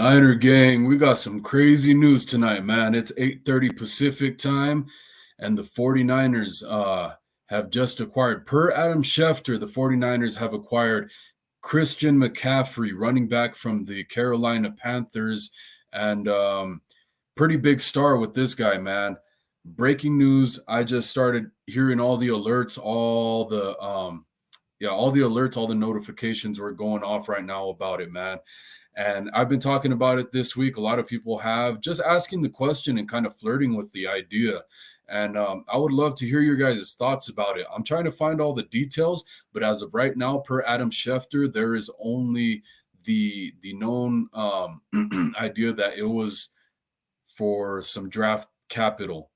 Niner gang, we got some crazy news tonight, man. It's 8:30 Pacific time, and the 49ers have just acquired, per Adam Schefter, the 49ers have acquired Christian McCaffrey, running back from the Carolina Panthers, and pretty big star with this guy, man. Breaking news, I just started hearing all the alerts, all the alerts, all the notifications were going off right now about it, man. And I've been talking about it this week. A lot of people have just asking the question and kind of flirting with the idea. And I would love to hear your guys' thoughts about it. I'm trying to find all the details, but as of right now, per Adam Schefter, there is only the known idea that it was for some draft capital.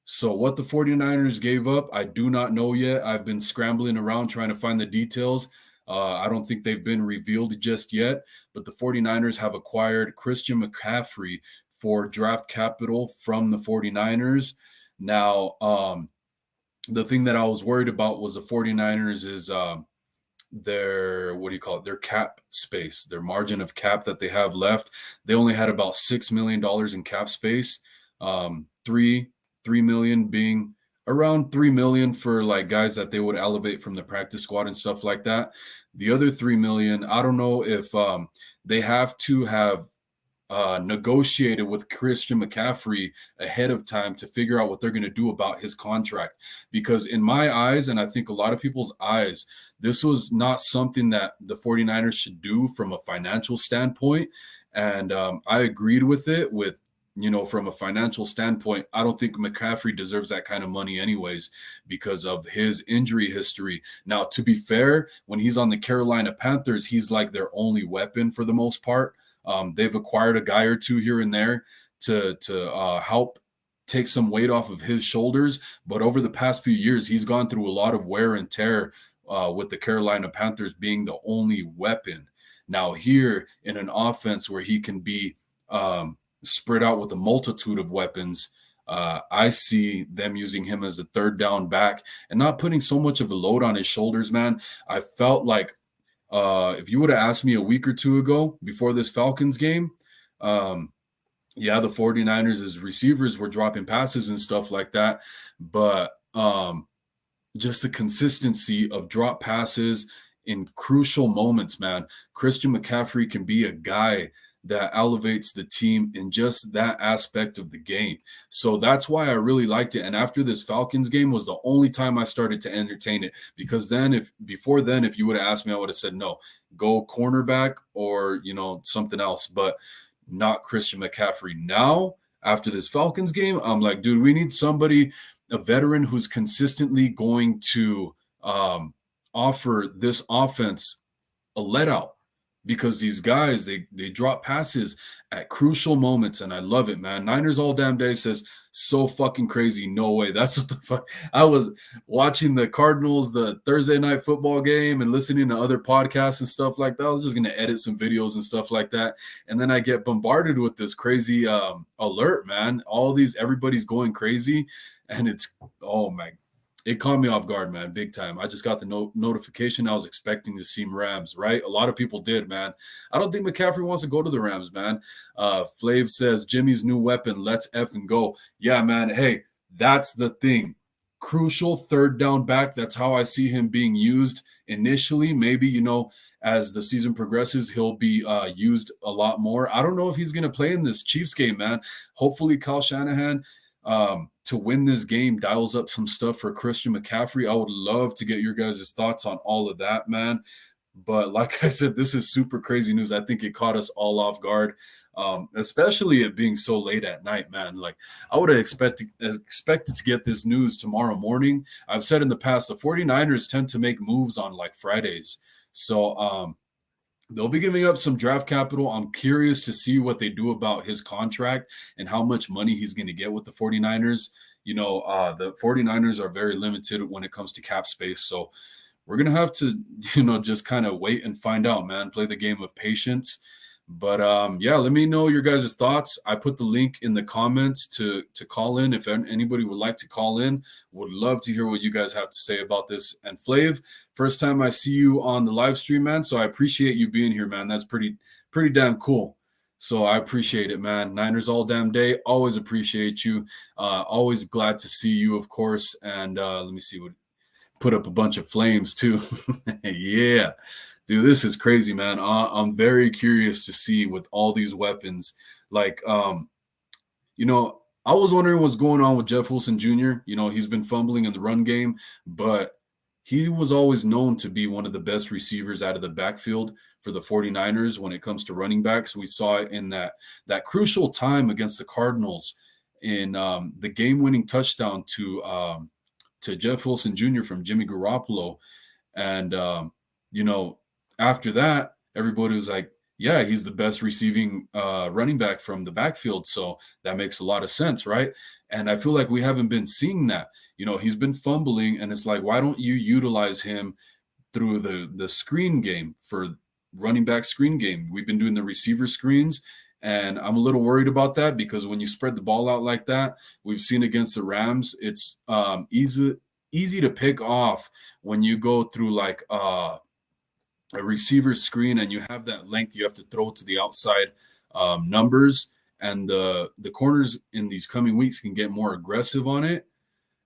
So what the 49ers gave up, I do not know yet. I've been scrambling around trying to find the details. I don't think they've been revealed just yet, but the 49ers have acquired Christian McCaffrey for draft capital from the 49ers. Now, the thing that I was worried about was the 49ers is their cap space, their margin of cap that they have left. They only had about $6 million in cap space. 3 million being around 3 million for like guys that they would elevate from the practice squad and stuff like that. The other 3 million, I don't know if they have to have negotiated with Christian McCaffrey ahead of time to figure out what they're going to do about his contract. Because in my eyes, and I think a lot of people's eyes, this was not something that the 49ers should do from a financial standpoint. And I agreed with it from a financial standpoint. I don't think McCaffrey deserves that kind of money anyways because of his injury history. Now, to be fair, when he's on the Carolina Panthers, he's like their only weapon for the most part. They've acquired a guy or two here and there to help take some weight off of his shoulders. But over the past few years, he's gone through a lot of wear and tear with the Carolina Panthers being the only weapon. Now here in an offense where he can be spread out with a multitude of weapons, I see them using him as the third down back and not putting so much of a load on his shoulders, man. I felt like if you would have asked me a week or two ago before this Falcons game, the 49ers' receivers were dropping passes and stuff like that. But just the consistency of drop passes in crucial moments, man. Christian McCaffrey can be a guy that elevates the team in just that aspect of the game. So that's why I really liked it. And after this Falcons game was the only time I started to entertain it, because if you would have asked me, I would have said, no, go cornerback or, something else, but not Christian McCaffrey. Now, after this Falcons game, I'm like, dude, we need somebody, a veteran who's consistently going to offer this offense a let out. Because these guys, they drop passes at crucial moments, and I love it, man. Niners all damn day says, so fucking crazy. No way. That's what the fuck. I was watching the Cardinals, the Thursday night football game, and listening to other podcasts and stuff like that. I was just going to edit some videos and stuff like that. And then I get bombarded with this crazy alert, man. Everybody's going crazy. And it's, oh my, it caught me off guard, man, big time. I just got the notification. I was expecting to see Rams, right? A lot of people did, man. I don't think McCaffrey wants to go to the Rams, man. Flav says, Jimmy's new weapon, let's effing go. Yeah, man. Hey, that's the thing. Crucial third down back. That's how I see him being used initially. Maybe, as the season progresses, he'll be used a lot more. I don't know if he's going to play in this Chiefs game, man. Hopefully Kyle Shanahan to win this game dials up some stuff for Christian McCaffrey. I would love to get your guys' thoughts on all of that, man. But like I said, this is super crazy news. I think it caught us all off guard, especially it being so late at night, man. Like I would have expected to get this news tomorrow morning. I've said in the past, the 49ers tend to make moves on like Fridays. So they'll be giving up some draft capital. I'm curious to see what they do about his contract and how much money he's going to get with the 49ers. The 49ers are very limited when it comes to cap space. So we're going to have to, just kind of wait and find out, man. Play the game of patience. But let me know your guys' thoughts. I put the link in the comments to call in. If anybody would like to call in, would love to hear what you guys have to say about this. And Flav, first time I see you on the live stream, man. So I appreciate you being here, man. That's pretty damn cool. So I appreciate it, man. Niners all damn day. Always appreciate you. Always glad to see you, of course. And let me see what put up a bunch of flames too. Yeah, dude, this is crazy, man. I'm very curious to see with all these weapons. Like, I was wondering what's going on with Jeff Wilson Jr. He's been fumbling in the run game, but he was always known to be one of the best receivers out of the backfield for the 49ers when it comes to running backs. We saw it in that crucial time against the Cardinals in the game-winning touchdown to Jeff Wilson Jr. from Jimmy Garoppolo. And, after that, everybody was like, yeah, he's the best receiving running back from the backfield. So that makes a lot of sense, right? And I feel like we haven't been seeing that. He's been fumbling, and it's like, why don't you utilize him through the screen game for running back screen game? We've been doing the receiver screens, and I'm a little worried about that because when you spread the ball out like that, we've seen against the Rams, it's easy to pick off when you go through like a receiver screen and you have that length you have to throw to the outside numbers, and the corners in these coming weeks can get more aggressive on it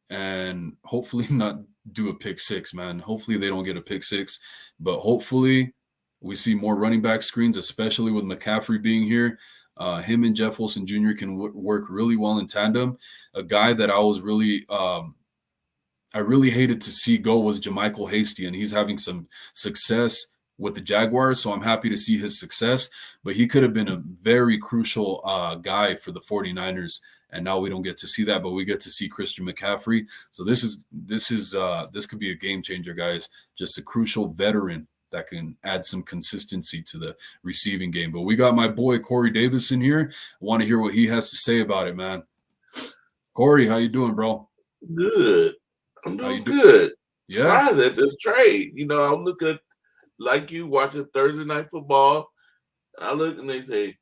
and hopefully not do a pick six, man. Hopefully they don't get a pick six, but hopefully we see more running back screens, especially with McCaffrey being here. Him and Jeff Wilson Jr. can work really well in tandem. A guy that I was really I really hated to see go was JaMycal Hasty, and he's having some success with the Jaguars, so I'm happy to see his success, but he could have been a very crucial guy for the 49ers, and now we don't get to see that, but we get to see Christian McCaffrey. So this could be a game changer, guys. Just a crucial veteran that can add some consistency to the receiving game. But we got my boy Corey Davis in here. I want to hear what he has to say about it, man. Corey, how you doing, bro? Good. I'm doing good. Yeah. Surprised at this trade. I'm looking at, like you, watching Thursday Night Football. I look and they say,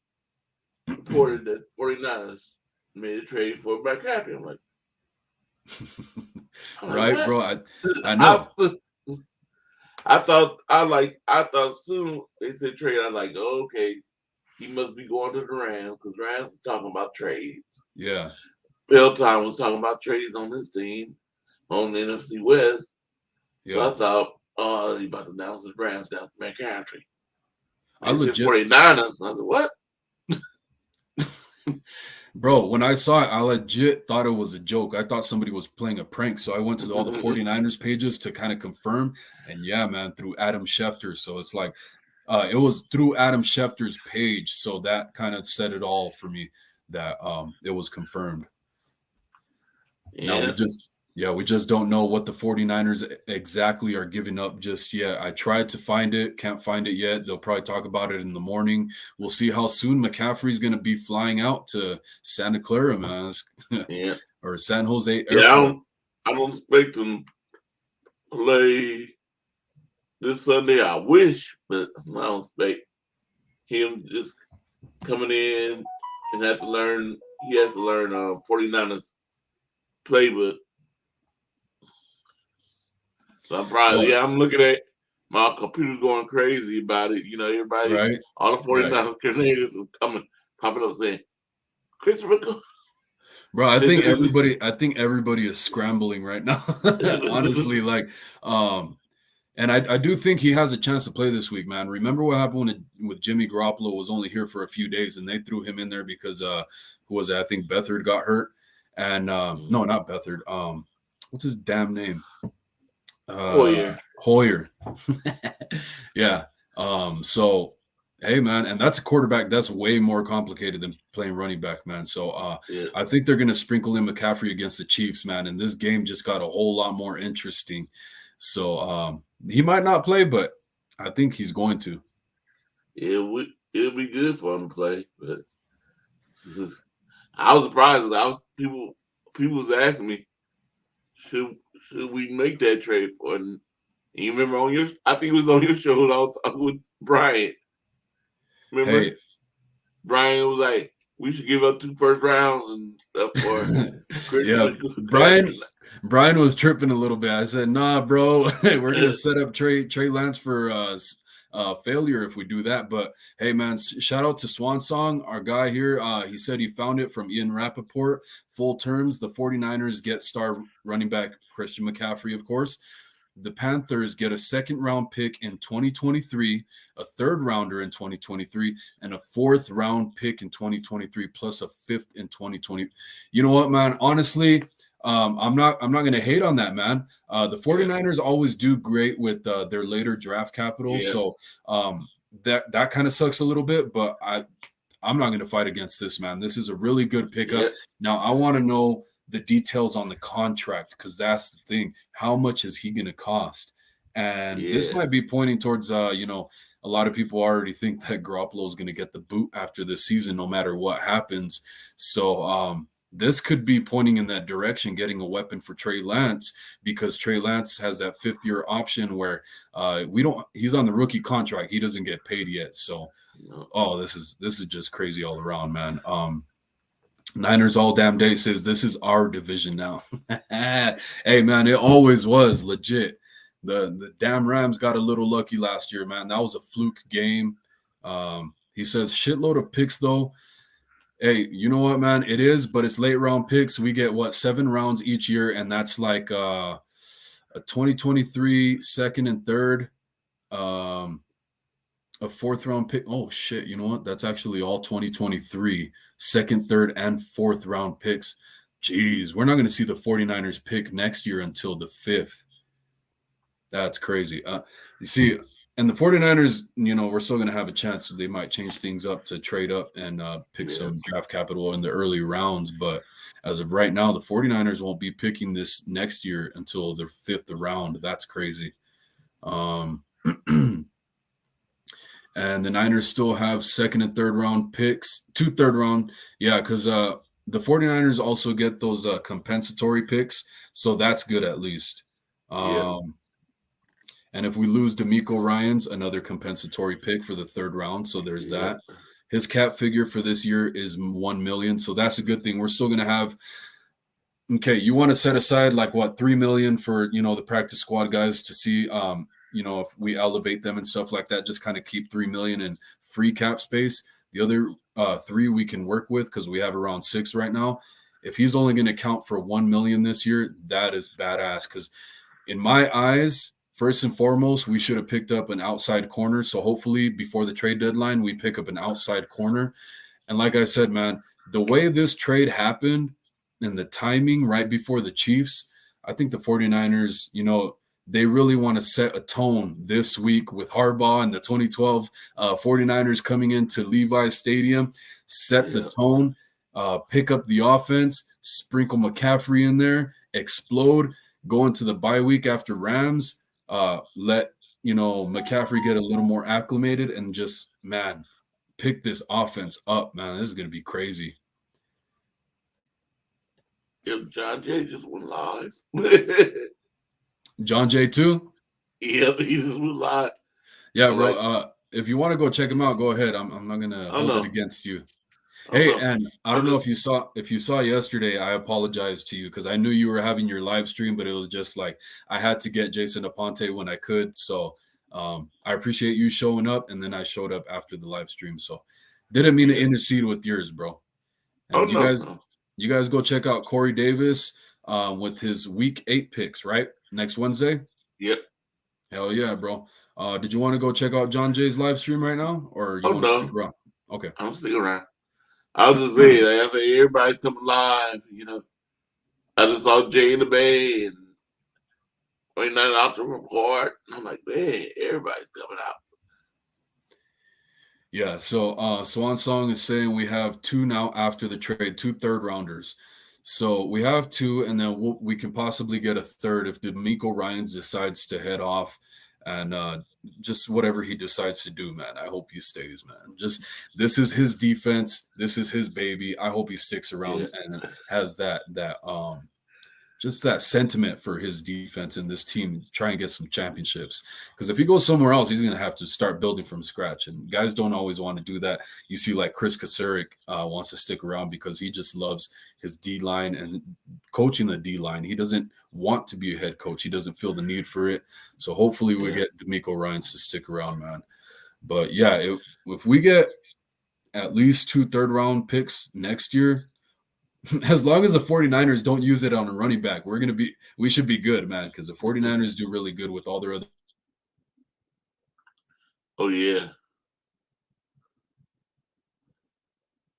reported that 49ers made a trade for McCaffrey. I'm like, right, what? bro. I know. I thought soon they said trade. I was like, oh, okay, he must be going to the Rams because Rams is talking about trades. Yeah. Belltime was talking about trades on this team on the NFC West. Yeah. So I thought, he's about to announce the Rams down to McCaffrey. I legit 49ers. I said, what? Bro, when I saw it, I legit thought it was a joke. I thought somebody was playing a prank. So I went to all the 49ers pages to kind of confirm. And yeah, man, through Adam Schefter. So it's like, it was through Adam Schefter's page. So that kind of said it all for me that it was confirmed. Yeah. Now we just don't know what the 49ers exactly are giving up just yet. I tried to find it, can't find it yet. They'll probably talk about it in the morning. We'll see how soon McCaffrey's going to be flying out to Santa Clara, man. Yeah. Or San Jose Airport. Yeah, I don't expect them to play this Sunday. I wish, but I don't expect him just coming in and have to learn. He has to learn 49ers playbook. So I'm probably, I'm looking at my computer's going crazy about it. Everybody, right. All the 49ers coordinators is popping up saying, Christian McCaffrey. Bro, I think everybody is scrambling right now. Honestly, like, and I do think he has a chance to play this week, man. Remember what happened with Jimmy Garoppolo was only here for a few days, and they threw him in there because who was it? I think Beathard got hurt, and no, not Beathard. What's his damn name? Hoyer. Yeah. So, hey, man, and that's a quarterback that's way more complicated than playing running back, man. So I think they're going to sprinkle in McCaffrey against the Chiefs, man, and this game just got a whole lot more interesting. So he might not play, but I think he's going to. It'll be good for him to play, but I was surprised. People was asking me, should we make that trade for it? And you remember I think it was on your show I was talking with Brian. Remember? Hey. Brian was like, we should give up 2 first rounds and stuff for yeah. Brian was tripping a little bit. I said, nah, bro, we're gonna set up Trey Lance for failure if we do that. But hey, man, shout out to Swan Song, our guy here. He said he found it from Ian Rappaport. Full terms, the 49ers get star running back Christian McCaffrey, of course. The Panthers get a second round pick in 2023, a third rounder in 2023, and a fourth round pick in 2023, plus a fifth in 2020. You know what, man? Honestly, I'm not going to hate on that, man. The 49ers always do great with their later draft capital. Yeah. So that kind of sucks a little bit, but I'm not going to fight against this, man. This is a really good pickup. Yeah. Now, I want to know the details on the contract, because that's the thing. How much is he going to cost? And this might be pointing towards, a lot of people already think that Garoppolo is going to get the boot after this season, no matter what happens. So this could be pointing in that direction, getting a weapon for Trey Lance, because Trey Lance has that fifth-year option where he's on the rookie contract. He doesn't get paid yet. So, this is just crazy all around, man. Niners all damn day says this is our division now. Hey, man, it always was legit. The damn Rams got a little lucky last year, man. That was a fluke game. He says shitload of picks though. Hey, you know what, man? It is, but it's late round picks. We get 7 rounds each year, and that's like a 2023 second and third, a fourth round pick. Oh shit, you know what? That's actually all 2023 second, third, and fourth round picks. Jeez, we're not going to see the 49ers pick next year until the 5th. That's crazy. You see, and the 49ers, we're still going to have a chance. They might change things up to trade up and pick some draft capital in the early rounds. But as of right now, the 49ers won't be picking this next year until the 5th round. That's crazy. And the Niners still have second and third round picks, 2 third round. Yeah, because the 49ers also get those compensatory picks. So that's good at least. And if we lose D'Amico Ryans, another compensatory pick for the third round. So there's that. His cap figure for this year is $1 million. So that's a good thing. We're still going to have. Okay, you want to set aside like $3 million for the practice squad guys to see if we elevate them and stuff like that. Just kind of keep $3 million in free cap space. The other 3 we can work with because we have around 6 right now. If he's only going to count for $1 million this year, that is badass. Because in my eyes, first and foremost, we should have picked up an outside corner. So hopefully before the trade deadline, we pick up an outside corner. And like I said, man, the way this trade happened and the timing right before the Chiefs, I think the 49ers, they really want to set a tone this week with Harbaugh and the 2012 49ers coming into Levi's Stadium, set the tone, pick up the offense, sprinkle McCaffrey in there, explode, go into the bye week after Rams, let McCaffrey get a little more acclimated and just, man, pick this offense up, man. This is going to be crazy. If John Jay just went live. John Jay too? Yeah, he just went live. Yeah, bro. If you want to go check him out, go ahead. I'm not gonna hold it against you. Hey, and I don't know if you saw yesterday. I apologize to you because I knew you were having your live stream, but it was just like I had to get Jason Aponte when I could. So I appreciate you showing up, and then I showed up after the live stream. So didn't mean to intercede with yours, bro. And you guys go check out Corey Davis with his week 8 picks, right? Next Wednesday? Yep. Hell yeah, bro. Did you want to go check out John Jay's live stream right now? Or you want to stick around? Okay. I'm sticking around. I was just saying, I say everybody's coming live, I just saw Jay in the Bay and ain't nothing out to record. And I'm like, man, everybody's coming out. Yeah, so Swan Song is saying we have 2 now after the trade, 2 third rounders. So we have 2, and then we can possibly get a third if D'Amico Ryans decides to head off, and just whatever he decides to do, man. I hope he stays, man. Just this is his defense. This is his baby. I hope he sticks around and has that just that sentiment for his defense and this team try and get some championships. Because if he goes somewhere else, he's going to have to start building from scratch. And guys don't always want to do that. You see, like Chris Kasarik wants to stick around because he just loves his D line and coaching the D line. He doesn't want to be a head coach. He doesn't feel the need for it. So hopefully we get D'Amico Ryans to stick around, man. But yeah, if we get at least 2 third-round picks next year, as long as the 49ers don't use it on a running back, we should be good, man, because the 49ers do really good with all their other. Oh, yeah.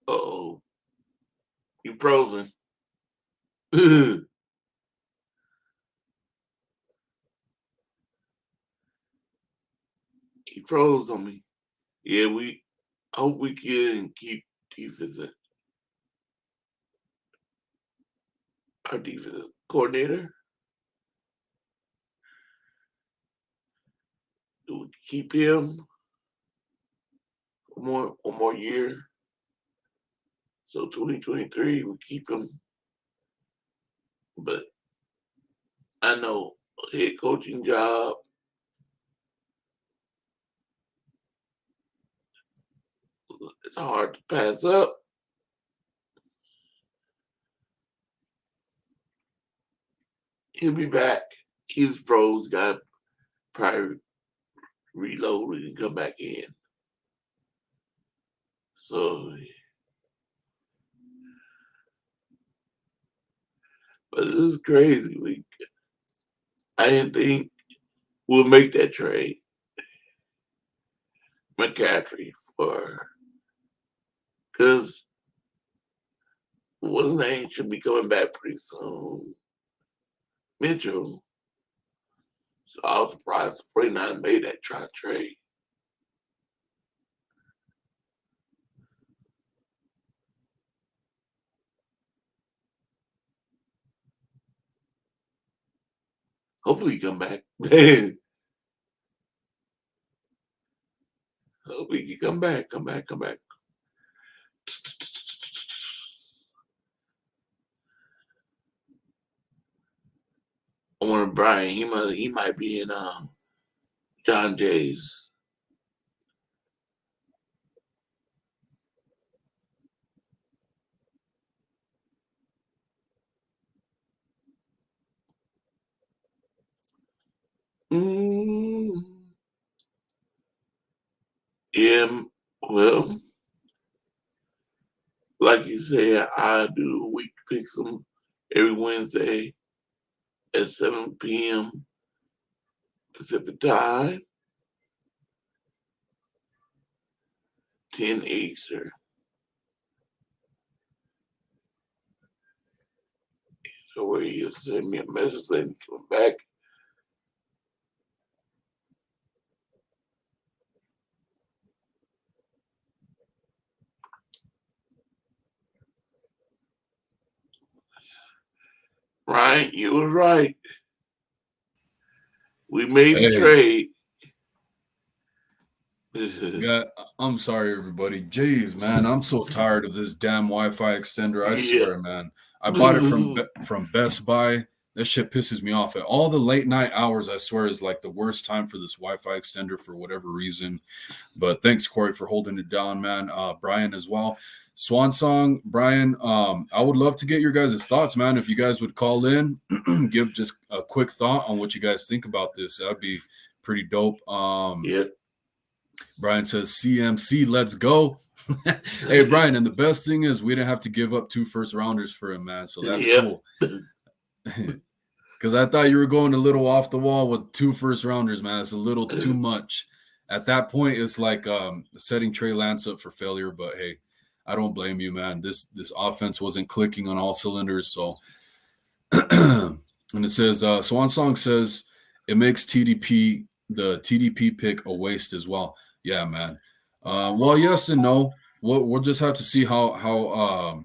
Uh-oh. You frozen. He froze on me. Yeah, I hope we can keep defense. Our defensive coordinator. Do we keep him one more year? So 2023, we keep him. But I know a head coaching job. It's hard to pass up. He'll be back. He was froze, got probably reload and come back in. So, but this is crazy. I didn't think we'll make that trade. McCaffrey because one name should be coming back pretty soon. Mitchell. So I was surprised the 49 made that trade. Hopefully he come back. Hopefully he come back. I wonder Brian, he might be in John Jay's. Yeah, well, like you said, I do week picks them every Wednesday at 7 p.m. Pacific time, 10 Eastern. So where you send me a message letting me come back. Right, you was right. We made the trade. Yeah, I'm sorry, everybody. Jeez, man, I'm so tired of this damn Wi-Fi extender. I swear, man. I bought it from Best Buy. That shit pisses me off. At all the late night hours, I swear, is like the worst time for this Wi-Fi extender for whatever reason. But thanks, Corey, for holding it down, man. Brian as well. Swan Song, Brian. I would love to get your guys' thoughts, man. If you guys would call in, give just a quick thought on what you guys think about this. That'd be pretty dope. Yeah. Brian says, CMC, let's go. Hey, Brian, and the best thing is we didn't have to give up 2 first rounders for him, man. So that's cool. Because I thought you were going a little off the wall with 2 first rounders, man. It's a little too much. At that point, it's like setting Trey Lance up for failure. But hey, I don't blame you, man. This offense wasn't clicking on all cylinders. So, and it says, Swan Song says it makes the TDP pick a waste as well. Yeah, man. Well, yes and no. We'll just have to see how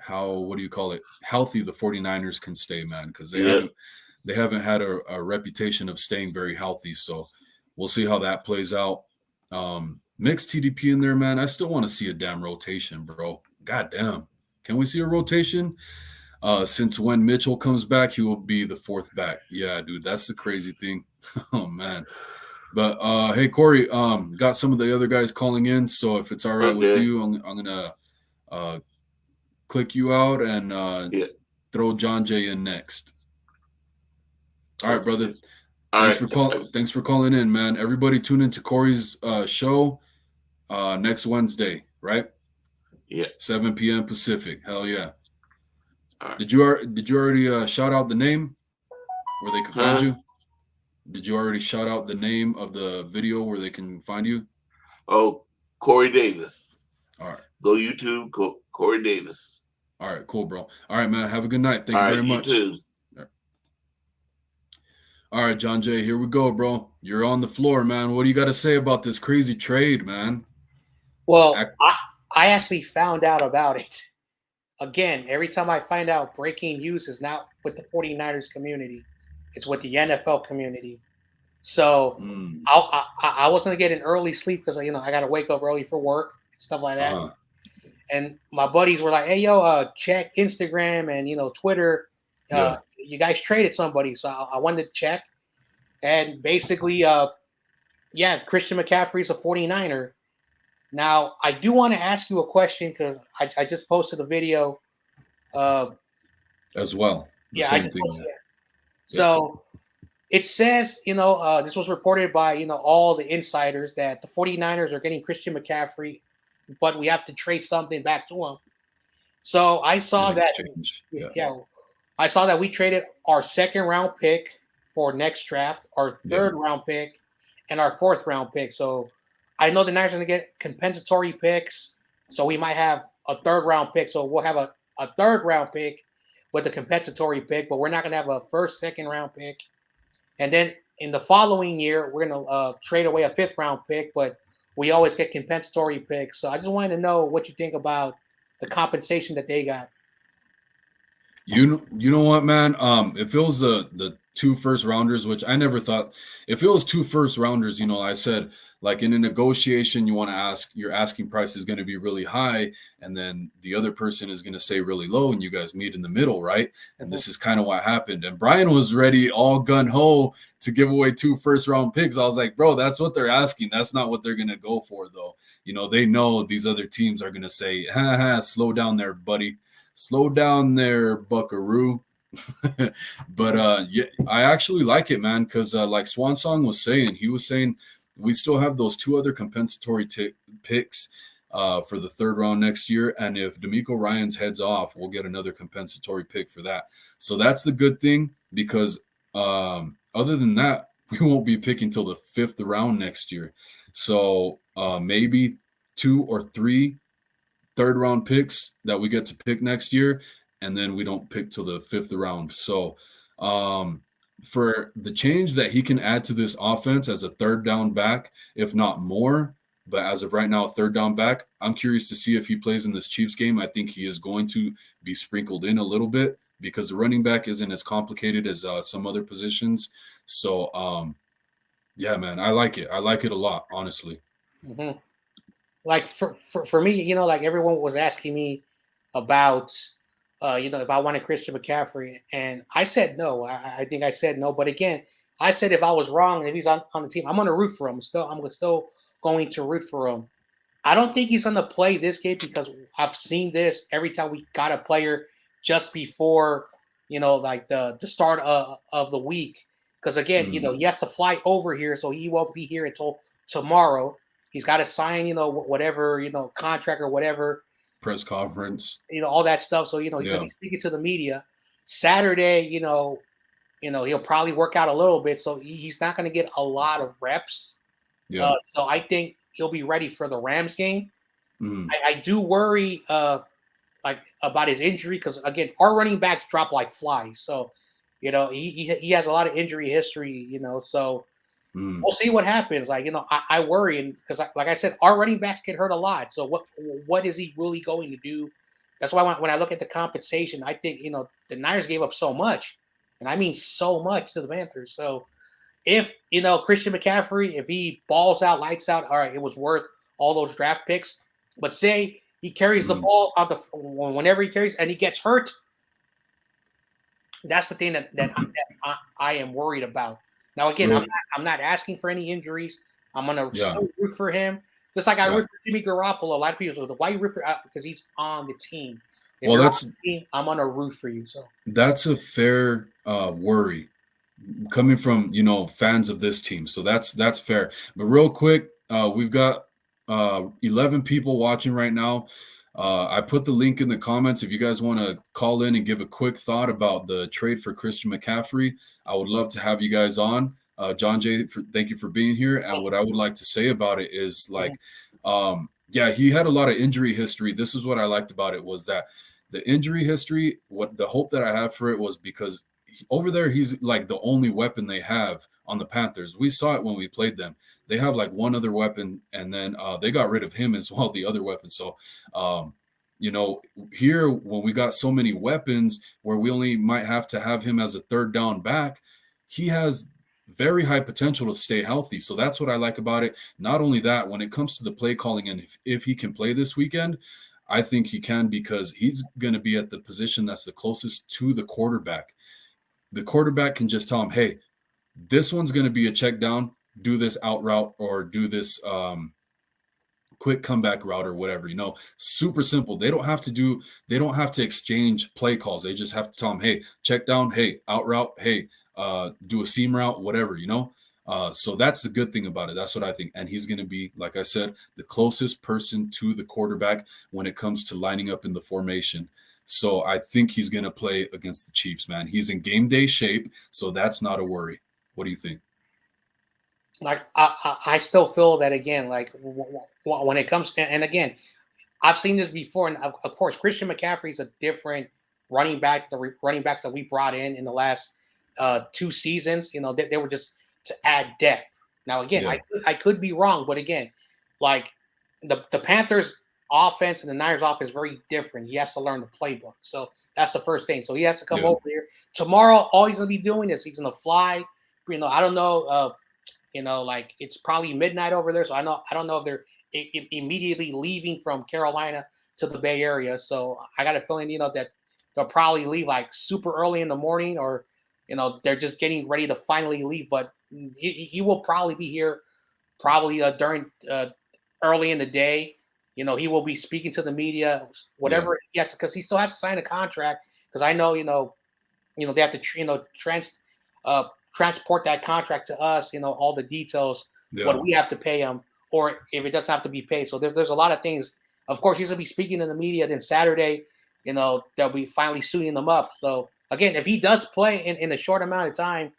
what do you call it, healthy the 49ers can stay, man, because they haven't had a reputation of staying very healthy. So we'll see how that plays out. Mix TDP in there, man. I still want to see a damn rotation, bro. God damn. Can we see a rotation? Since when Mitchell comes back, he will be the fourth back. Yeah, dude, that's the crazy thing. Oh man. But hey, Corey, got some of the other guys calling in. So if it's all right with Okay. you, I'm gonna click you out and Yeah. throw John Jay in next. All right, brother. All right. Thanks for calling in, man. Everybody tune into Corey's show next Wednesday, right? Yeah. 7 p.m. Pacific. Hell yeah. All right. Did you already shout out the name where they can find you? Did you already shout out the name of the video where they can find you? Oh, Corey Davis. All right. Go YouTube, Corey Davis. All right, cool, bro. All right, man. Have a good night. Thank you very much. You too. All right, John Jay, here we go, bro. You're on the floor, man. What do you got to say about this crazy trade, man? Well, I actually found out about it. Again, every time I find out breaking news is not with the 49ers community. It's with the NFL community. So I was going to get an early sleep because, I got to wake up early for work and stuff like that. And my buddies were like, hey, yo, check Instagram and, Twitter. You guys traded somebody. So I wanted to check. And basically, Christian McCaffrey's a 49er. Now, I do want to ask you a question because I just posted a video. As well. Same thing. So it says, this was reported by, all the insiders that the 49ers are getting Christian McCaffrey, but we have to trade something back to him. So I saw that. I saw that we traded our second round pick for next draft, our third round pick, and our fourth round pick. So I know the Niners are going to get compensatory picks. So we might have a third round pick. So we'll have a third round pick with a compensatory pick, but we're not going to have a first, second round pick. And then in the following year, we're going to trade away a fifth round pick, but we always get compensatory picks. So I just wanted to know what you think about the compensation that they got. You know what, man? It feels the 2 first rounders, which I never thought. If it was 2 first rounders, I said like in a negotiation, you want to ask your asking price is going to be really high, and then the other person is going to say really low, and you guys meet in the middle, right? And this is kind of what happened. And Brian was ready, all gun ho, to give away 2 first round picks. I was like, bro, that's what they're asking. That's not what they're going to go for, though. They know these other teams are going to say, slow down there, buddy. Slow down there, buckaroo. But I actually like it, man, because like Swan Song was saying, he was saying we still have those 2 other compensatory picks for the third round next year. And if D'Amico Ryans heads off, we'll get another compensatory pick for that. So that's the good thing, because other than that, we won't be picking till the 5th round next year. So maybe 2 or 3 third round picks that we get to pick next year, and then we don't pick till the 5th round. So for the change that he can add to this offense as a third down back, if not more, but as of right now, third down back, I'm curious to see if he plays in this Chiefs game. I think he is going to be sprinkled in a little bit because the running back isn't as complicated as some other positions. So yeah, man, I like it. I like it a lot, honestly. Mm-hmm. Like for me, like everyone was asking me about, if I wanted Christian McCaffrey, and I said no. I think I said no. But again, I said if I was wrong and if he's on the team, I'm going to root for him. I'm still going to root for him. I don't think he's going to play this game because I've seen this every time we got a player just before, like the start of the week. Because again, he has to fly over here, so he won't be here until tomorrow. He's got to sign, whatever, contract or whatever. Press conference. All that stuff. So, he's speaking to the media. Saturday, he'll probably work out a little bit. So he's not going to get a lot of reps. Yeah. So I think he'll be ready for the Rams game. I do worry about his injury because, again, our running backs drop like flies. So, he has a lot of injury history, so we'll see what happens. Like, I worry because, like I said, our running backs get hurt a lot. So what is he really going to do? That's why when I look at the compensation, I think, the Niners gave up so much, and I mean so much to the Panthers. So if, Christian McCaffrey, if he balls out, lights out, all right, it was worth all those draft picks. But say he carries the ball whenever he carries and he gets hurt, That's the thing that I am worried about. Now, again, Really? I'm not asking for any injuries. I'm gonna Yeah. still root for him, just like I Yeah. root for Jimmy Garoppolo. A lot of people say, "Why you root for?" Because he's on the team. If Well, you're on the team, I'm gonna root for you. So that's a fair worry coming from fans of this team. So that's fair. But real quick, we've got 11 people watching right now. I put the link in the comments if you guys want to call in and give a quick thought about the trade for Christian McCaffrey. I would love to have you guys on. John Jay, thank you for being here. And what I would like to say about it is yeah, he had a lot of injury history. This is what I liked about it was that the injury history, what the hope that I have for it was because over there, he's like the only weapon they have on the Panthers. We saw it when we played them. They have like one other weapon, and then they got rid of him as well, the other weapon. So, here when we got so many weapons where we only might have to have him as a third down back, he has very high potential to stay healthy. So that's what I like about it. Not only that, when it comes to the play calling and if he can play this weekend, I think he can because he's going to be at the position that's the closest to the quarterback. The quarterback can just tell him, hey, this one's going to be a check down, do this out route or do this quick comeback route or whatever, super simple. They don't have to exchange play calls. They just have to tell him, hey, check down, hey, out route, hey, do a seam route, whatever, so that's the good thing about it. That's what I think. And he's going to be, like I said, the closest person to the quarterback when it comes to lining up in the formation. So I think he's going to play against the Chiefs, man. He's in game day shape, so that's not a worry. What do you think? like I still feel that again, like when it comes and again, I've seen this before, and of course, Christian McCaffrey is a different running back. The running backs that we brought in the last 2 seasons, they were just to add depth. Now, again, Yeah. I could be wrong, but again, like the Panthers offense and the Niners offense is very different. He has to learn the playbook. So that's the first thing. So he has to come over here. Tomorrow, all he's gonna be doing is he's gonna fly. I don't know. Like it's probably midnight over there. So I don't know if they're immediately leaving from Carolina to the Bay Area. So I got a feeling, that they'll probably leave like super early in the morning, or they're just getting ready to finally leave. But he will probably be here probably during early in the day. He will be speaking to the media, whatever. Yes, because he still has to sign a contract. Because I know, they have to, transport that contract to us. All the details, what we have to pay him, or if it doesn't have to be paid. So there's a lot of things. Of course, he's gonna be speaking in the media. Then Saturday, they'll be finally suiting them up. So again, if he does play in a short amount of time,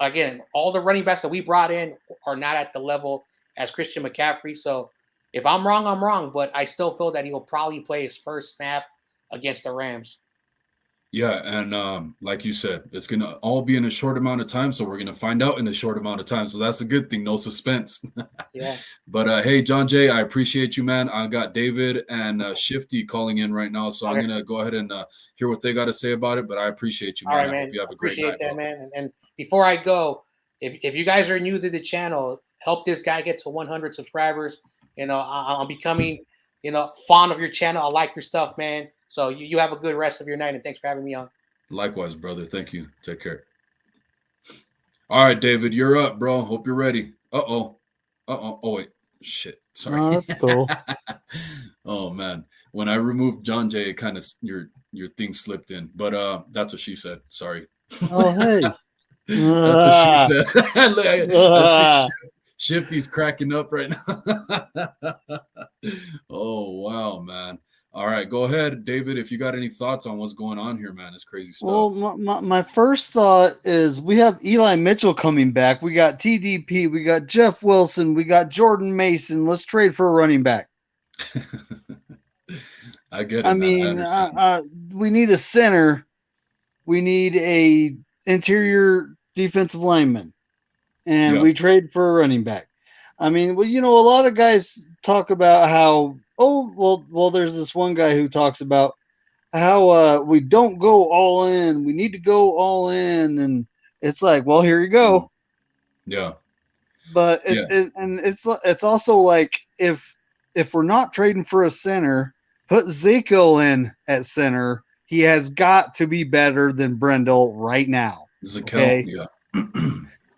again, all the running backs that we brought in are not at the level as Christian McCaffrey. So if I'm wrong, I'm wrong, but I still feel that he'll probably play his first snap against the Rams. Yeah, and like you said, it's going to all be in a short amount of time, so we're going to find out in a short amount of time. So that's a good thing, no suspense. Yeah. But hey, John Jay, I appreciate you, man. I got David and Shifty calling in right now, so I'm going to go ahead and hear what they got to say about it. But I appreciate you, man. All right, man. I hope you have a great night, Appreciate that, bro. man. And before I go, if you guys are new to the channel, help this guy get to 100 subscribers. I'm becoming, fond of your channel. I like your stuff, man. So you have a good rest of your night, and thanks for having me on. Likewise, brother. Thank you. Take care. All right, David, you're up, bro. Hope you're ready. Oh, wait. Shit. Sorry. No, that's cool. Oh, man. When I removed John Jay, it kind of your thing slipped in. But that's what she said. Sorry. Oh, hey. That's what she said. Shifty's cracking up right now. Oh, wow, man. All right, go ahead, David. If you got any thoughts on what's going on here, man, it's crazy stuff. Well, my first thought is we have Eli Mitchell coming back. We got TDP. We got Jeff Wilson. We got Jordan Mason. Let's trade for a running back. I get it. I mean, we need a center. We need a interior defensive lineman, and we trade for a running back. I mean, well, a lot of guys talk about how, there's this one guy who talks about how we don't go all in. We need to go all in, and it's like, well, here you go. Yeah. But it's also like if we're not trading for a center, put Zico in at center he has got to be better than Brendel right now. Zakel, okay? yeah.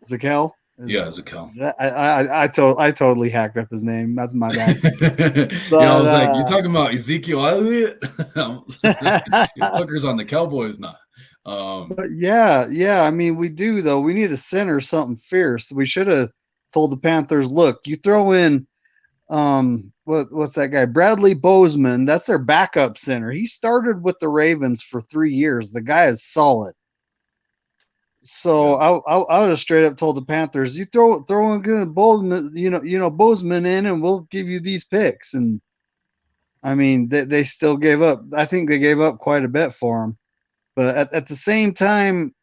Zakel? Yeah, Zakel. I totally hacked up his name. That's my bad. Yeah, I was like, you talking about Ezekiel Elliott? Fuckers on the Cowboys now. But yeah. I mean, we do though. We need a center, something fierce. We should have told the Panthers, look, you throw in what's that guy? Bradley Bozeman. That's their backup center. He started with the Ravens for 3 years. The guy is solid. So I would have straight up told the Panthers, you throw in good Bozeman, Bozeman in, and we'll give you these picks. And I mean, they still gave up. I think they gave up quite a bit for him. But at the same time,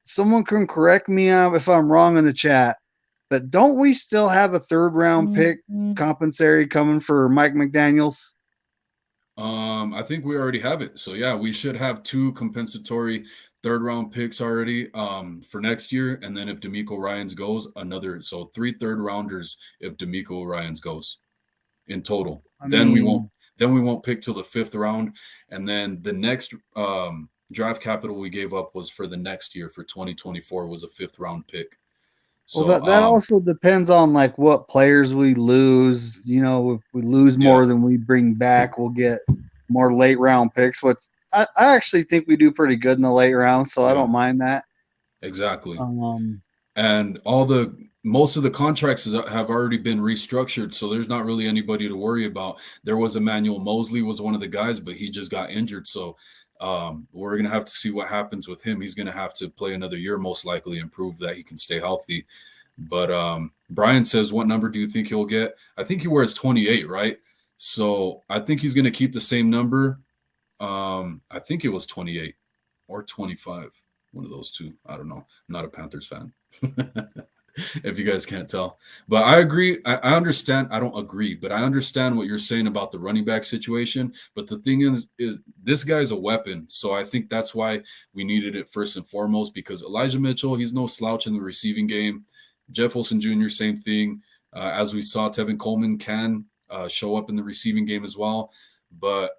someone can correct me if I'm wrong in the chat. But don't we still have a 3rd round pick compensatory coming for Mike McDaniels? I think we already have it. So yeah, we should have 2 compensatory 3rd round picks already for next year. And then if DeMeco Ryans goes, another. So 3 3rd rounders if DeMeco Ryans goes in total. Then we won't pick till the 5th round. And then the next draft capital we gave up was for the next year for 2024 was a 5th round pick. So well, that also depends on like what players we lose. If we lose more than we bring back, we'll get more late round picks, which I actually think we do pretty good in the late round, so I don't mind that. Exactly. And most of the contracts have already been restructured, so there's not really anybody to worry about. There was Emmanuel Mosley was one of the guys, but he just got injured, so we're going to have to see what happens with him. He's going to have to play another year most likely and prove that he can stay healthy. But Brian says, what number do you think he'll get? I think he wears 28, right? So I think he's going to keep the same number. I think it was 28 or 25. One of those two. I don't know. I'm not a Panthers fan. If you guys can't tell. But I agree. I understand. I don't agree, but I understand what you're saying about the running back situation. But the thing is this guy's a weapon. So I think that's why we needed it first and foremost, because Elijah Mitchell, he's no slouch in the receiving game. Jeff Wilson Jr., same thing. As we saw, Tevin Coleman can show up in the receiving game as well. But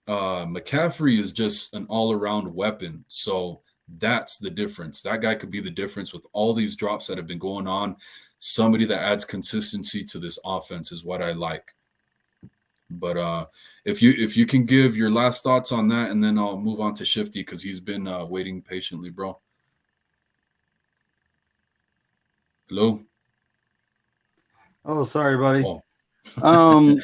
McCaffrey is just an all-around weapon. So that's the difference. That guy could be the difference with all these drops that have been going on. Somebody that adds consistency to this offense is what I like. But if you can give your last thoughts on that, and then I'll move on to Shifty because he's been waiting patiently, bro. Hello? Oh, sorry, buddy. Oh. I'm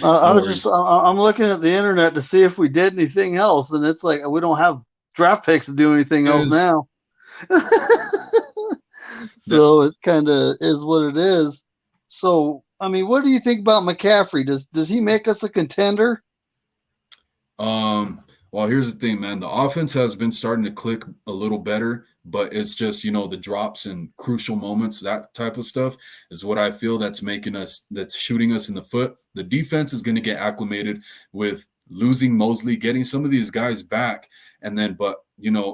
looking at the internet to see if we did anything else, and it's like we don't have draft picks to do anything else now. So it kind of is what it is. So, I mean, what do you think about McCaffrey? Does he make us a contender? Well, here's the thing, man. The offense has been starting to click a little better, but it's just, the drops and crucial moments, that type of stuff is what I feel that's shooting us in the foot. The defense is going to get acclimated with losing Mosley, getting some of these guys back. And then,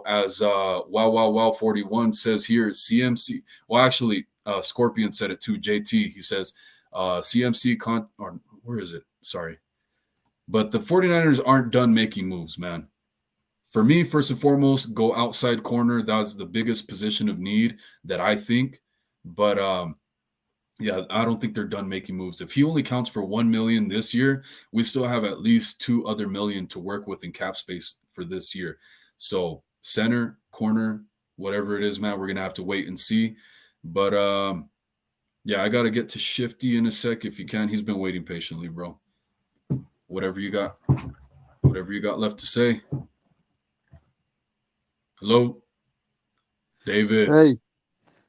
as Wow 41 says here, CMC, well, actually, Scorpion said it too, JT, he says, CMC, or where is it? Sorry. But the 49ers aren't done making moves, man. For me, first and foremost, go outside corner. That's the biggest position of need that I think. But, yeah, I don't think they're done making moves. If he only counts for $1 million this year, we still have at least $2 other million to work with in cap space for this year. So center, corner, whatever it is, man, we're going to have to wait and see. But, yeah, I got to get to Shifty in a sec if you can. He's been waiting patiently, bro. Whatever you got left to say. Hello, David. Hey.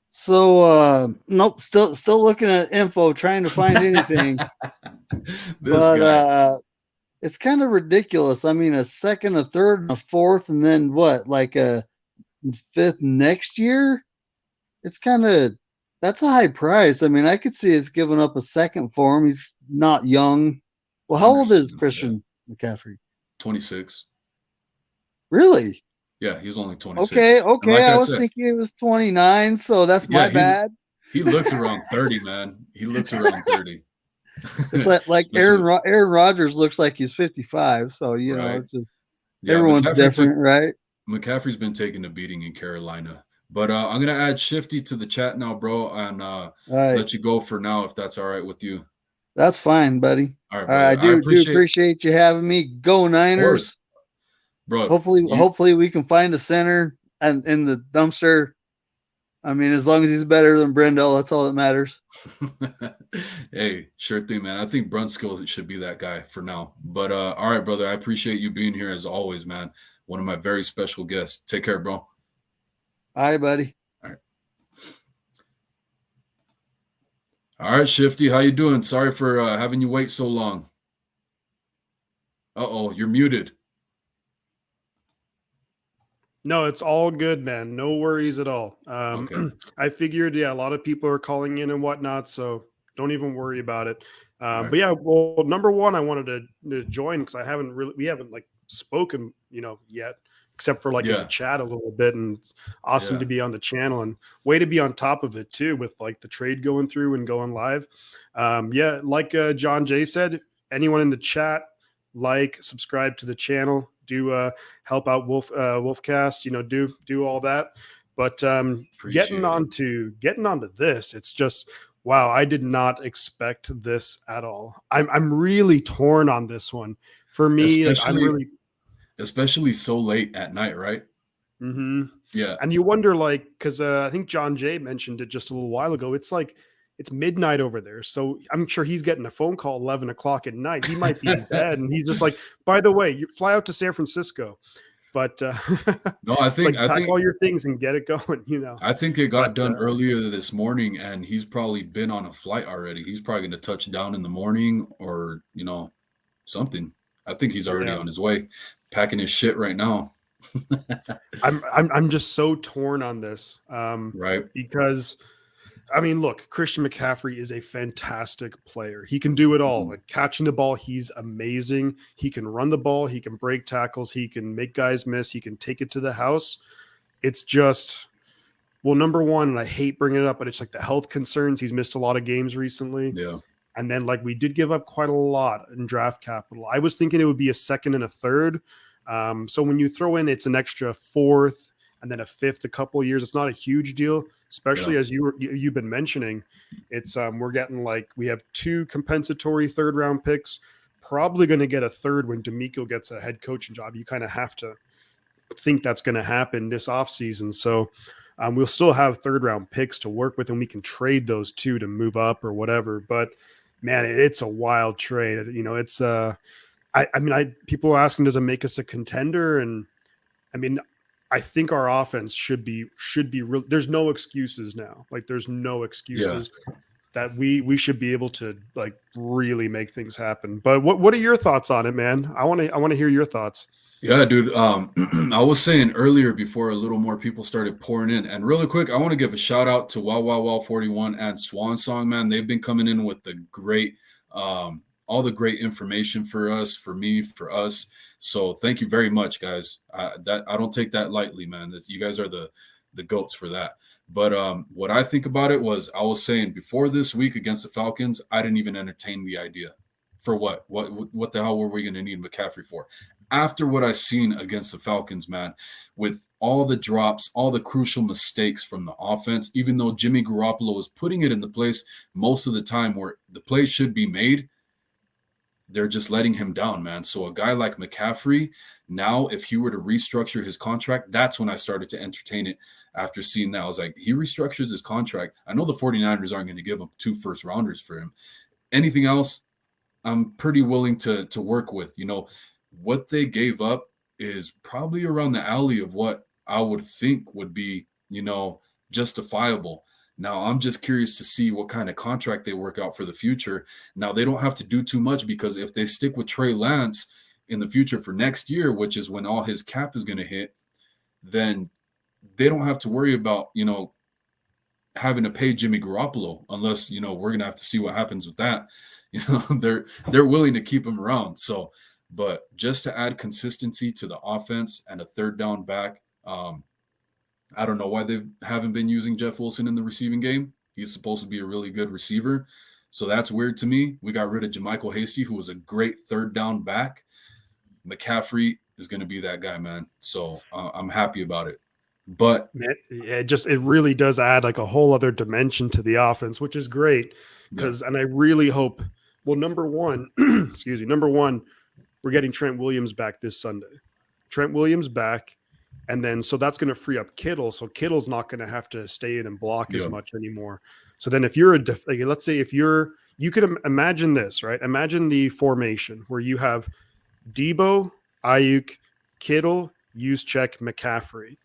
So nope, still looking at info, trying to find anything. But it's kind of ridiculous. I mean, a second, a third, and a fourth, and then what? Like a fifth next year? It's that's a high price. I mean, I could see us giving up a second for him. He's not young. Well, how old is Christian McCaffrey? 26. Really? Yeah, he's only 26. Okay. Like I was thinking he was 29, so that's my bad. He looks around 30, man. He looks around 30. It's like Aaron Rodgers looks like he's 55, so know, it's just Yeah, Everyone's different, right? McCaffrey's been taking a beating in Carolina. But I'm gonna add Shifty to the chat now, bro, and All right. let you go for now if that's all right with you. That's fine, buddy. All right, All right, I brother. do appreciate you having me. Go Of Niners. course, bro. Hopefully we can find a center and in the dumpster. I mean, as long as he's better than Brendel, that's all that matters. Hey, sure thing, man. I think Brunskill should be that guy for now. But all right, brother. I appreciate you being here as always, man. One of my very special guests. Take care, bro. All right, buddy. All right, Shifty, how you doing? Sorry for having you wait so long. Uh-oh, you're muted. No, it's all good, man. No worries at all. Okay. I figured, a lot of people are calling in and whatnot, so don't even worry about it. Right. But yeah, well, number one, I wanted to join because we haven't like spoken, yet, except for like in the chat a little bit, and it's awesome to be on the channel and way to be on top of it too, with like the trade going through and going live. Like John Jay said, anyone in the chat, subscribe to the channel, do help out Wolfcast, do all that. But getting onto this, it's just wow, I did not expect this at all. I'm really torn on this one. For me, especially so late at night, right? Mm-hmm. Yeah. And you wonder, because I think John Jay mentioned it just a little while ago. It's like it's midnight over there. So I'm sure he's getting a phone call 11 o'clock at night. He might be in bed and he's just like, by the way, you fly out to San Francisco. But no, I think pack all your things and get it going, I think it got done earlier this morning, and he's probably been on a flight already. He's probably going to touch down in the morning or, something. I think he's already on his way, packing his shit right now. I'm just so torn on this. Right. Because I mean, look, Christian McCaffrey is a fantastic player. He can do it all. Like catching the ball, he's amazing. He can run the ball. He can break tackles. He can make guys miss. He can take it to the house. It's just, well, number one, and I hate bringing it up, but it's like the health concerns. He's missed a lot of games recently. Yeah. And then we did give up quite a lot in draft capital. I was thinking it would be a second and a third. So when you throw in, it's an extra fourth and then a fifth, a couple of years. It's not a huge deal. Especially as you've been mentioning, it's we're getting we have 2 compensatory third-round picks, probably going to get a third when D'Amico gets a head coaching job. You kind of have to think that's going to happen this offseason. So we'll still have third-round picks to work with, and we can trade those 2 to move up or whatever. But man, it's a wild trade. It's people are asking, does it make us a contender? And I mean, I think our offense should be real. There's no excuses now. There's no excuses that we should be able to really make things happen. But what are your thoughts on it, man? I want to hear your thoughts. Yeah, dude. I was saying earlier before a little more people started pouring in, and really quick, I want to give a shout out to Wow 41 and Swan Song, man. They've been coming in with the great, all the great information for us, for me, for us. So thank you very much, guys. I don't take that lightly, man. You guys are the goats for that. But what I think about it was, I was saying before this week against the Falcons, I didn't even entertain the idea. For what? What the hell were we going to need McCaffrey for? After what I seen against the Falcons, man, with all the drops, all the crucial mistakes from the offense, even though Jimmy Garoppolo was putting it in the place most of the time where the play should be made, they're just letting him down, man. So a guy like McCaffrey, now if he were to restructure his contract, that's when I started to entertain it after seeing that. I was like, he restructures his contract. I know the 49ers aren't going to give him 2 first-rounders for him. Anything else, I'm pretty willing to work with. What they gave up is probably around the alley of what I would think would be, justifiable. Now, I'm just curious to see what kind of contract they work out for the future. Now, they don't have to do too much, because if they stick with Trey Lance in the future for next year, which is when all his cap is going to hit, then they don't have to worry about, having to pay Jimmy Garoppolo, unless, we're going to have to see what happens with that. They're willing to keep him around. So, but just to add consistency to the offense and a third down back, I don't know why they haven't been using Jeff Wilson in the receiving game. He's supposed to be a really good receiver. So that's weird to me. We got rid of JaMychal Hasty, who was a great third down back. McCaffrey is going to be that guy, man. So I'm happy about it. But it really does add like a whole other dimension to the offense, which is great. And I really hope, well, number one, we're getting Trent Williams back this Sunday. Trent Williams back. And then, so that's going to free up Kittle. So Kittle's not going to have to stay in and block as much anymore. So then if you're let's say you could imagine this, right? Imagine the formation where you have Debo, Ayuk, Kittle, Juszczyk, McCaffrey.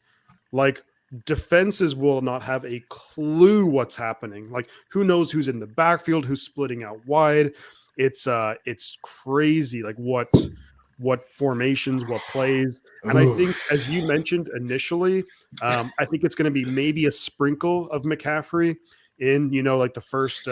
Like, defenses will not have a clue what's happening. Like, who knows who's in the backfield, who's splitting out wide. It's crazy, like what formations, what plays. And I think, as you mentioned initially, I think it's going to be maybe a sprinkle of McCaffrey in, like the first,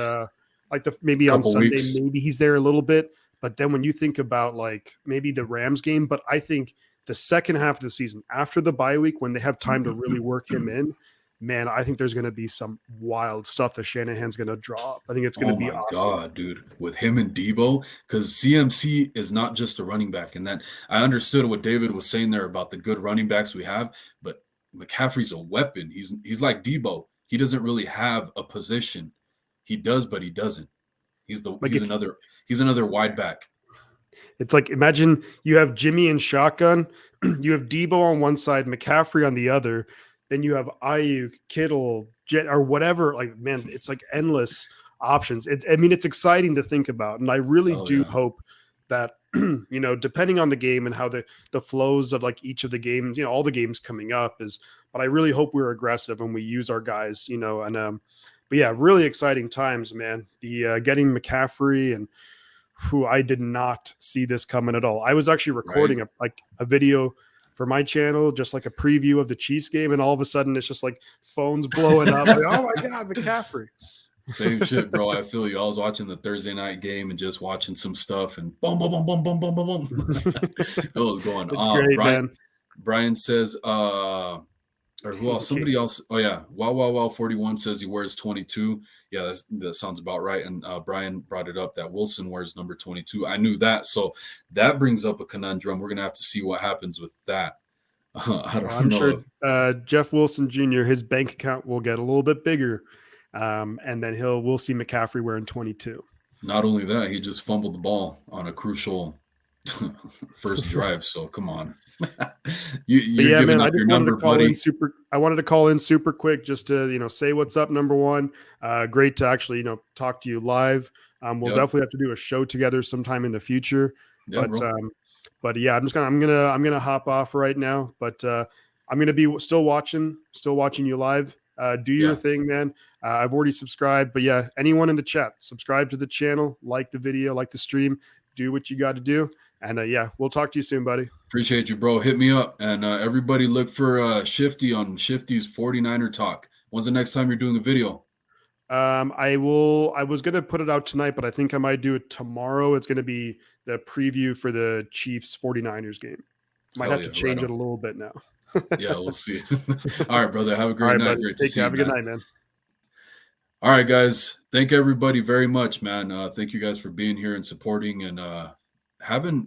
maybe on Sunday, weeks. Maybe he's there a little bit. But then when you think about like maybe the Rams game, but I think the second half of the season, after the bye week, when they have time to really work him in, man, I think there's going to be some wild stuff that Shanahan's going to drop. I think it's going to be awesome. Oh, my God, dude. With him and Debo, because CMC is not just a running back. And that I understood what David was saying there about the good running backs we have, but McCaffrey's a weapon. He's like Debo. He doesn't really have a position. He does, but he doesn't. He's another wide back. It's like, imagine you have Jimmy in shotgun. You have Debo on one side, McCaffrey on the other. Then you have Ayuk, Kittle, Jet, or whatever. Like, man, it's like endless options. It's exciting to think about. And I really hope that, depending on the game and how the flows of like each of the games, all the games coming up but I really hope we're aggressive and we use our guys, but yeah, really exciting times, man. The getting McCaffrey and who I did not see this coming at all. I was actually recording a video for my channel, just like a preview of the Chiefs game, and all of a sudden it's just like phones blowing up. Like, oh my God, McCaffrey. Same shit, bro. I feel you. I was watching the Thursday night game and just watching some stuff, and boom, boom, boom, boom, boom, boom, boom, boom. It was going on. Great, man. Brian says, or who else? Somebody else. Oh yeah, wow 41 says he wears 22. Yeah, that sounds about right. And Brian brought it up that Wilson wears number 22. I knew that, so that brings up a conundrum. We're gonna have to see what happens with that. I'm sure Jeff Wilson Jr. his bank account will get a little bit bigger, and then we'll see McCaffrey wearing 22. Not only that, he just fumbled the ball on a crucial first drive. So come on. You're giving up your number, buddy. I wanted to call in super quick just to say what's up. Number one, great to actually talk to you live. We'll definitely have to do a show together sometime in the future. Yeah, but yeah, I'm gonna hop off right now. But I'm gonna be still watching you live. Do your thing, man. I've already subscribed, but yeah, anyone in the chat, subscribe to the channel, like the video, like the stream, do what you got to do. And we'll talk to you soon, buddy. Appreciate you, bro. Hit me up. And everybody look for Shifty on Shifty's 49er Talk. When's the next time you're doing a video? I was going to put it out tonight, but I think I might do it tomorrow. It's going to be the preview for the Chiefs 49ers game. Might have to change it a little bit now. Yeah, we'll see. All right, brother. Have a great night. Great to see you. Have a good night, man. All right, guys. Thank everybody very much, man. Thank you guys for being here and supporting and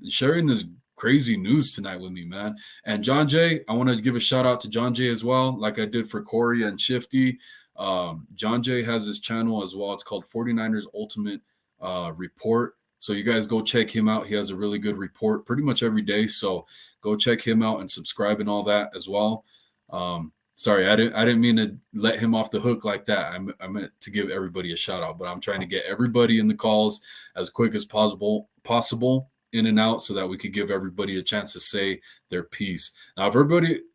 sharing this crazy news tonight with me, man. And John Jay, I want to give a shout out to John Jay as well, like I did for Corey and Shifty. John Jay has his channel as well. It's called 49ers Ultimate Report. So you guys go check him out. He has a really good report pretty much every day. So go check him out and subscribe and all that as well. Sorry, I didn't mean to let him off the hook like that. I meant to give everybody a shout out, but I'm trying to get everybody in the calls as quick as possible in and out so that we could give everybody a chance to say their piece. Now,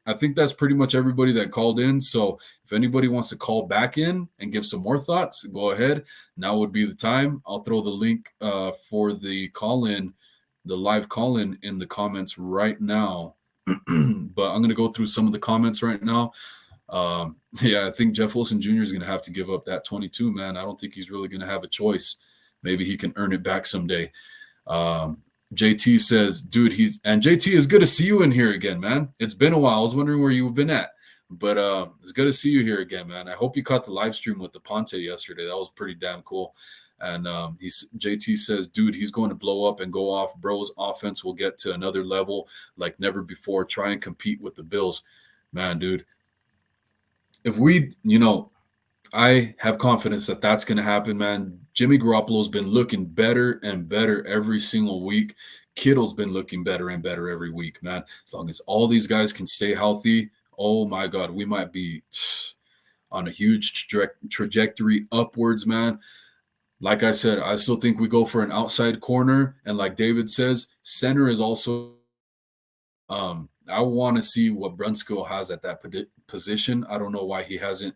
I think that's pretty much everybody that called in. So if anybody wants to call back in and give some more thoughts, go ahead. Now would be the time. I'll throw the link for the call-in, the live call-in in the comments right now. But I'm going to go through some of the comments right now. I think Jeff Wilson Jr. is going to have to give up that 22, man. I don't think he's really going to have a choice. Maybe he can earn it back someday. JT says, dude, JT, is good to see you in here again, man. It's been a while. I was wondering where you've been at. But it's good to see you here again, man. I hope you caught the live stream with the Ponte yesterday. That was pretty damn cool. And JT says, dude, he's going to blow up and go off. Bro's offense will get to another level like never before. Try and compete with the Bills. Man, dude, if we, I have confidence that that's going to happen, man. Jimmy Garoppolo's been looking better and better every single week. Kittle's been looking better and better every week, man. As long as all these guys can stay healthy, oh my God, we might be on a huge trajectory upwards, man. Like I said, I still think we go for an outside corner. And like David says, center is also I want to see what Brunskill has at that position. I don't know why he hasn't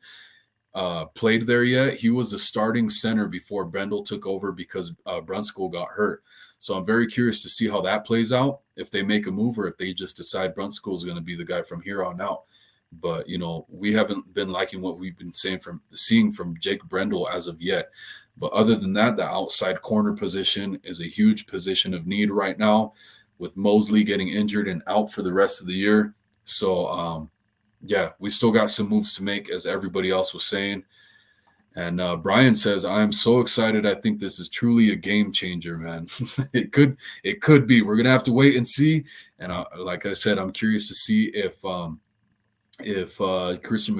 played there yet. He was the starting center before Brendel took over because Brunskill got hurt. So I'm very curious to see how that plays out, if they make a move or if they just decide Brunskill is going to be the guy from here on out. But, we haven't been liking what we've been seeing from Jake Brendel as of yet. But other than that, the outside corner position is a huge position of need right now, with Mosley getting injured and out for the rest of the year. So, yeah, we still got some moves to make, as everybody else was saying. And Brian says, I'm so excited. I think this is truly a game changer, man. It could be. We're going to have to wait and see. And like I said, I'm curious to see if Christian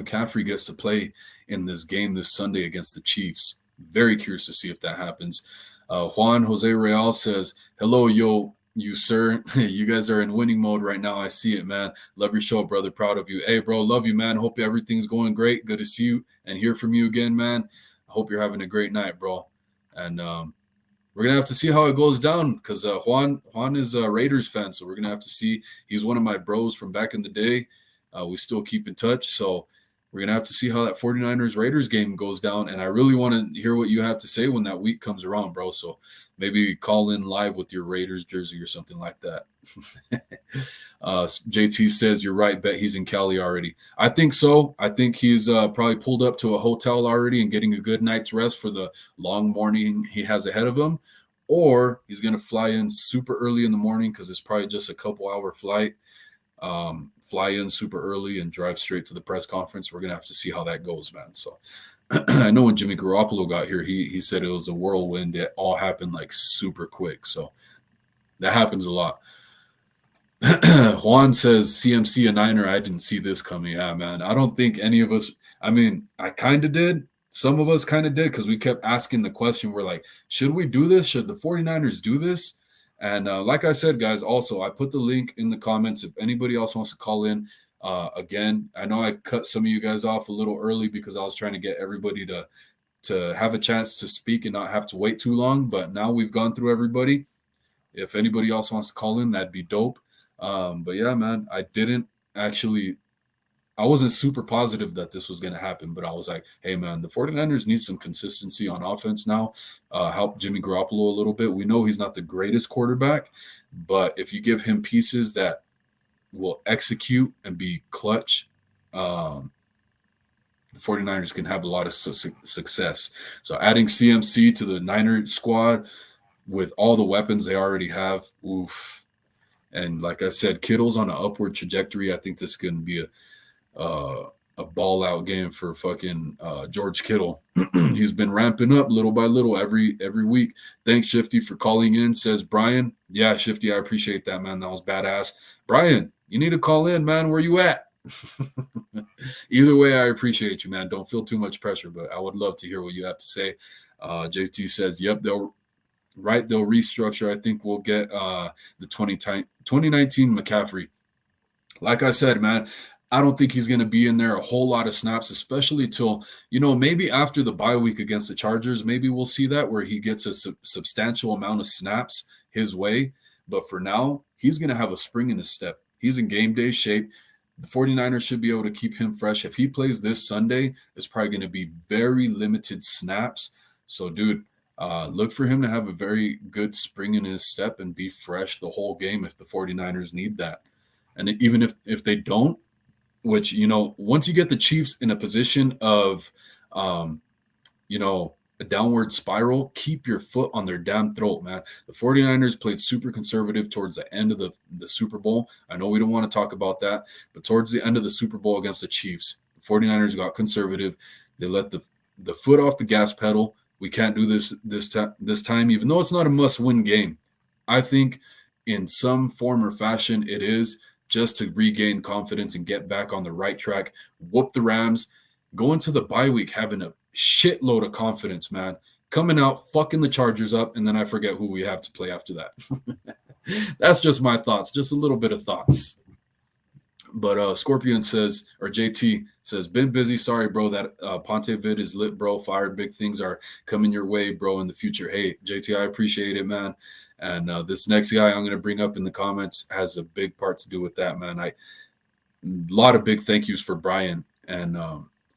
McCaffrey gets to play in this game this Sunday against the Chiefs. Very curious to see if that happens. Juan Jose Real says, hello, you sir. You guys are in winning mode right now. I see it, man. Love your show, brother. Proud of you. Hey, bro, love you, man. Hope everything's going great. Good to see you and hear from you again, man. I hope you're having a great night, bro. And we're going to have to see how it goes down, because Juan is a Raiders fan, so we're going to have to see. He's one of my bros from back in the day. We still keep in touch, so we're going to have to see how that 49ers-Raiders game goes down, and I really want to hear what you have to say when that week comes around, bro. So maybe call in live with your Raiders jersey or something like that. JT says, you're right, bet he's in Cali already. I think so. I think he's probably pulled up to a hotel already and getting a good night's rest for the long morning he has ahead of him, or he's going to fly in super early in the morning because it's probably just a couple-hour flight. Fly in super early and drive straight to the press conference. We're going to have to see how that goes, man. So I know when Jimmy Garoppolo got here, he said it was a whirlwind. It all happened like super quick. So that happens a lot. Juan says, CMC a Niner. I didn't see this coming. Yeah, man. I don't think any of us, I kind of did. Some of us kind of did, because we kept asking the question. We're like, should we do this? Should the 49ers do this? And like I said, guys, also, I put the link in the comments if anybody else wants to call in. Again, I know I cut some of you guys off a little early because I was trying to get everybody to have a chance to speak and not have to wait too long. But now we've gone through everybody. If anybody else wants to call in, that'd be dope. But yeah, man, I wasn't super positive that this was going to happen, but I was like, hey, man, the 49ers need some consistency on offense now. Help Jimmy Garoppolo a little bit. We know he's not the greatest quarterback, but if you give him pieces that will execute and be clutch, the 49ers can have a lot of success. So adding CMC to the Niner squad with all the weapons they already have, oof. And like I said, Kittle's on an upward trajectory. I think this is going to be a ball out game for fucking George Kittle. He's been ramping up little by little every week. Thanks, Shifty, for calling in, says Brian. Yeah, Shifty, I appreciate that, man. That was badass. Brian, you need to call in, man. Where you at? Either way, I appreciate you, man. Don't feel too much pressure, but I would love to hear what you have to say. JT says, yep, they'll restructure. I think we'll get the 2019 McCaffrey. Like I said, man, I don't think he's going to be in there a whole lot of snaps, especially till, maybe after the bye week against the Chargers. Maybe we'll see that where he gets a substantial amount of snaps his way. But for now, he's going to have a spring in his step. He's in game day shape. The 49ers should be able to keep him fresh. If he plays this Sunday, it's probably going to be very limited snaps. So, dude, look for him to have a very good spring in his step and be fresh the whole game if the 49ers need that. And even if they don't, which, once you get the Chiefs in a position of, a downward spiral, keep your foot on their damn throat, man. The 49ers played super conservative towards the end of the Super Bowl. I know we don't want to talk about that, but towards the end of the Super Bowl against the Chiefs, the 49ers got conservative. They let the foot off the gas pedal. We can't do this time, even though it's not a must-win game. I think in some form or fashion it is, just to regain confidence and get back on the right track, whoop the Rams, go into the bye week having a shitload of confidence, man. Coming out, fucking the Chargers up, and then I forget who we have to play after that. That's just my thoughts, just a little bit of thoughts. But Scorpion says, or JT says, been busy. Sorry, bro. That Ponte vid is lit, bro. Fire. Big things are coming your way, bro, in the future. Hey, JT, I appreciate it, man. And this next guy I'm going to bring up in the comments has a big part to do with that, man. A lot of big thank yous for Brian and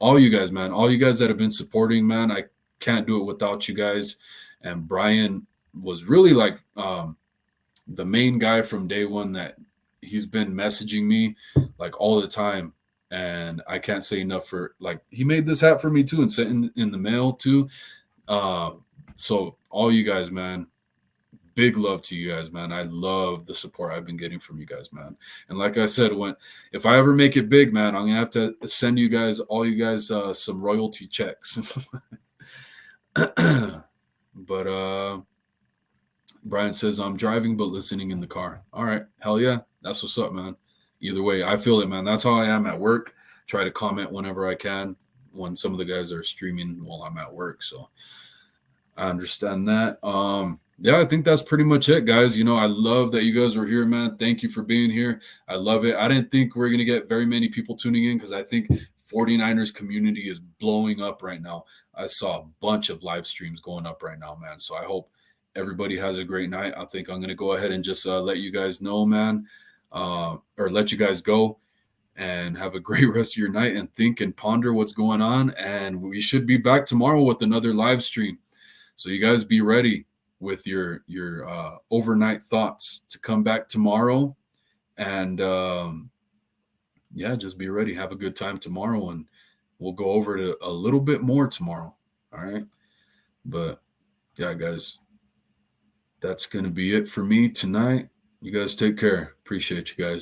all you guys, man. All you guys that have been supporting, man. I can't do it without you guys. And Brian was really like the main guy from day one that he's been messaging me like all the time. And I can't say enough for, like, he made this hat for me too and sent in the mail too. So all you guys, man, big love to you guys, man. I love the support I've been getting from you guys, man. And like I said, if I ever make it big, man, I'm gonna have to send you guys, all you guys, some royalty checks. But Brian says, I'm driving but listening in the car. All right, hell yeah, that's what's up, man. Either way, I feel it, man. That's how I am at work. Try to comment whenever I can when some of the guys are streaming while I'm at work. So I understand that. Yeah, I think that's pretty much it, guys. You know, I love that you guys were here, man. Thank you for being here. I love it. I didn't think we are going to get very many people tuning in because I think 49ers community is blowing up right now. I saw a bunch of live streams going up right now, man. So I hope everybody has a great night. I think I'm going to go ahead and just let you guys know, man, or let you guys go and have a great rest of your night and think and ponder what's going on. And we should be back tomorrow with another live stream. So you guys be ready with your overnight thoughts to come back tomorrow. And yeah, just be ready. Have a good time tomorrow. And we'll go over it a little bit more tomorrow. All right. But yeah, guys, that's going to be it for me tonight. You guys take care. Appreciate you guys.